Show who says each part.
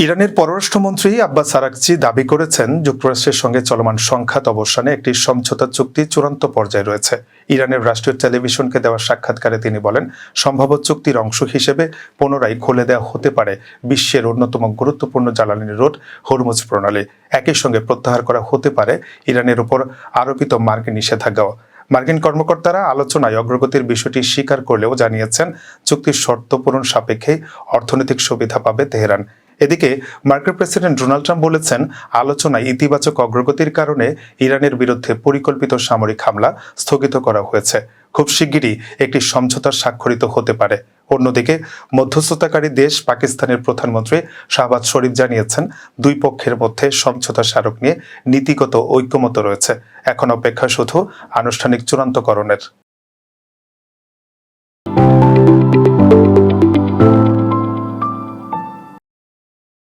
Speaker 1: ইরানের পররাষ্ট্রমন্ত্রী আব্বাস আরাগচি দাবি করেছেন, যুক্তরাষ্ট্রের সঙ্গে চলমান সংঘাত অবসানে একটি সমঝোতা চুক্তি চূড়ান্ত পর্যায়ে রয়েছে। ইরানের রাষ্ট্রীয় টেলিভিশনকে দেওয়া সাক্ষাৎকারে তিনি বলেন, সম্ভাব্য চুক্তির অংশ হিসেবে পুনরায় খুলে দেওয়া হতে পারে বিশ্বের অন্যতম গুরুত্বপূর্ণ জ্বালানি রুট হরমুজ প্রণালী। একই সঙ্গে প্রত্যাহার করা হতে পারে ইরানের উপর আরোপিত মার্কিন নিষেধাজ্ঞাও। মার্কিন কর্মকর্তারা আলোচনায় অগ্রগতির বিষয়টি স্বীকার করলেও জানিয়েছেন, চুক্তির শর্ত পূরণ সাপেক্ষেই অর্থনৈতিক সুবিধা পাবে তেহরান। এদিকে মার্কিন প্রেসিডেন্ট ডোনাল্ড ট্রাম্প বলেছেন, আলোচনায় ইতিবাচক অগ্রগতির কারণে ইরানের বিরুদ্ধে পরিকল্পিত সামরিক হামলা স্থগিত করা হয়েছে। খুব শিগগিরই একটি সমঝোতা স্বাক্ষরিত হতে পারে। অন্যদিকে মধ্যস্থতাকারী দেশ পাকিস্তানের প্রধানমন্ত্রী শাহবাজ শরীফ জানিয়েছেন, দুই পক্ষের মধ্যে সমঝোতা স্মারক নিয়ে নীতিগত ঐক্যমত রয়েছে। এখন অপেক্ষা শুধু আনুষ্ঠানিক চূড়ান্তকরণের।